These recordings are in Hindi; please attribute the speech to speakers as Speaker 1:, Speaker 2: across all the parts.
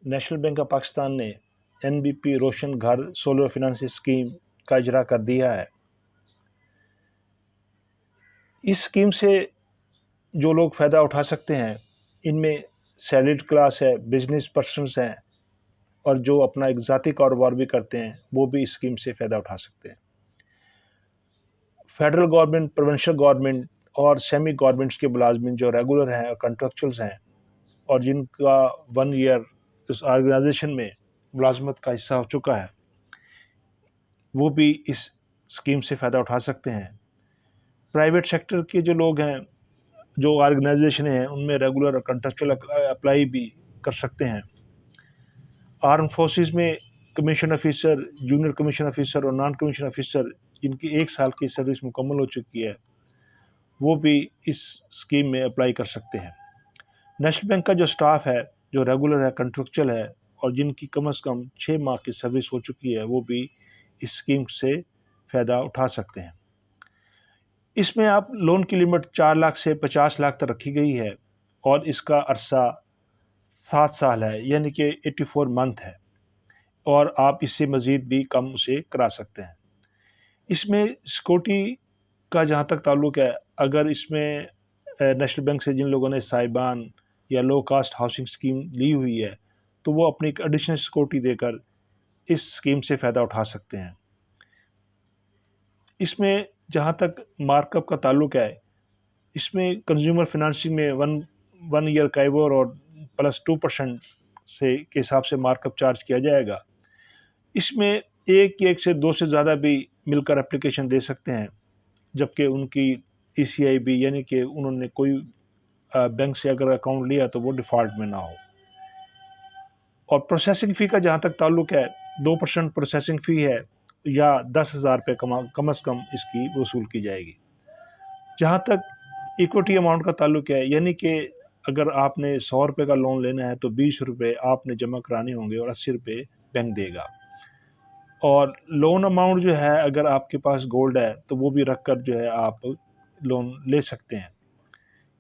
Speaker 1: नेशनल बैंक ऑफ पाकिस्तान ने NBP रोशन घर सोलर फाइनेंस स्कीम का इजरा कर दिया है। इस स्कीम से जो लोग फ़ायदा उठा सकते हैं, इनमें सैलरीड क्लास है, बिजनेस पर्सनस हैं, और जो अपना एक ज़ाती कारोबार भी करते हैं वो भी इस स्कीम से फ़ायदा उठा सकते हैं। फेडरल गवर्नमेंट, प्रोविंशियल गवर्नमेंट और सेमी गवर्नमेंट्स के मुलाजमिन जो रेगुलर हैं और कंट्रेक्चुअल्स हैं और जिनका 1 ईयर इस ऑर्गेनाइजेशन में मुलाजमत का हिस्सा हो चुका है, वो भी इस स्कीम से फ़ायदा उठा सकते हैं। प्राइवेट सेक्टर के जो लोग हैं, जो ऑर्गेनाइजेशन हैं, उनमें रेगुलर और कंट्रेक्चुअल अप्लाई भी कर सकते हैं। आर्म फोर्सेस में commission officer, junior commission officer और नॉन कमीशन ऑफिसर जिनकी 1 साल की सर्विस मुकम्मल हो चुकी है, वो भी इस स्कीम में अप्लाई कर सकते हैं। नेशनल बैंक का जो स्टाफ है, जो रेगुलर है, कंट्रेक्चुअल है और जिनकी कम से कम 6 माह की सर्विस हो चुकी है, वो भी इस स्कीम से फ़ायदा उठा सकते हैं। इसमें आप लोन की लिमिट 4 लाख से 50 लाख तक रखी गई है और इसका अरसा 7 साल है, यानी कि 84 मंथ है, और आप इससे मज़ीद भी कम उसे करा सकते हैं। इसमें सिक्योरिटी का जहाँ तक ताल्लुक है, अगर इसमें नेशनल बैंक से जिन लोगों ने साइबान या लो कास्ट हाउसिंग स्कीम ली हुई है, तो वो अपनी एक एडिशनल सिक्योरिटी देकर इस स्कीम से फ़ायदा उठा सकते हैं। इसमें जहाँ तक मार्कअप का ताल्लुक है, इसमें कंज्यूमर फाइनेंसिंग में वन ईयर काइबोर और प्लस 2% से के हिसाब से मार्कअप चार्ज किया जाएगा। इसमें एक से 2 से ज़्यादा भी मिलकर एप्लीकेशन दे सकते हैं, जबकि उनकी ECI भी, यानी कि उन्होंने कोई बैंक से अगर अकाउंट लिया तो वो डिफ़ॉल्ट में ना हो। और प्रोसेसिंग फ़ी का जहाँ तक ताल्लुक है, 2% प्रोसेसिंग फ़ी है या 10,000 रुपये कम से कम इसकी वसूल की जाएगी। जहाँ तक इक्विटी अमाउंट का ताल्लुक है, यानी कि अगर आपने 100 रुपये का लोन लेना है तो 20 रुपये आपने जमा कराने होंगे और 80 रुपये बैंक देगा। और लोन अमाउंट जो है, अगर आपके पास गोल्ड है तो वो भी रख कर जो है आप लोन ले सकते हैं।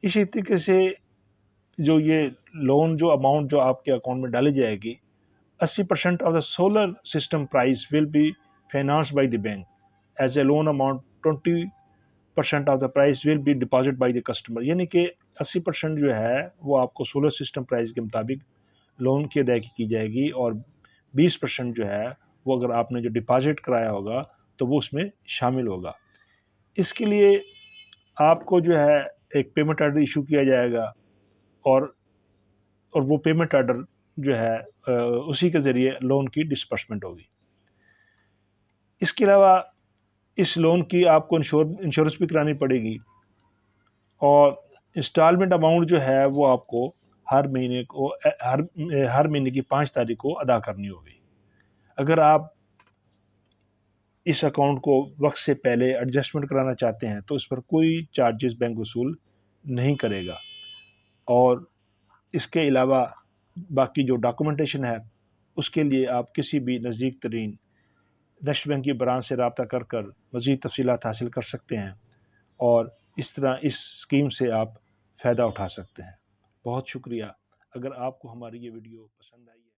Speaker 1: इसी तरीके से जो ये लोन जो अमाउंट जो आपके अकाउंट में डाली जाएगी, 80% of the solar system price will be financed by the bank as a loan amount. 20% of the price will be deposit by the customer, यानी कि 80% जो है वो आपको सोलर सिस्टम प्राइस के मुताबिक लोन की अदायगी की जाएगी, और 20% जो है वो अगर आपने जो डिपॉजिट कराया होगा तो वो उसमें शामिल होगा। इसके लिए आपको जो है एक पेमेंट ऑर्डर इशू किया जाएगा, और वो पेमेंट ऑर्डर जो है उसी के ज़रिए लोन की डिस्बर्समेंट होगी। इसके अलावा इस लोन की आपको इंश्योरेंस भी करानी पड़ेगी, और इंस्टॉलमेंट अमाउंट जो है वो आपको हर महीने को हर महीने की 5 तारीख को अदा करनी होगी। अगर आप इस अकाउंट को वक्त से पहले एडजस्टमेंट कराना चाहते हैं तो इस पर कोई चार्जेस बैंक वसूल नहीं करेगा। और इसके अलावा बाकी जो डॉक्यूमेंटेशन है, उसके लिए आप किसी भी नज़दीक तरीन नेशनल बैंक की ब्रांच से रब्ता कर मज़ीद तफ़सीलात हासिल कर सकते हैं, और इस तरह इस स्कीम से आप फ़ायदा उठा सकते हैं। बहुत शुक्रिया। अगर आपको हमारी ये वीडियो पसंद आई है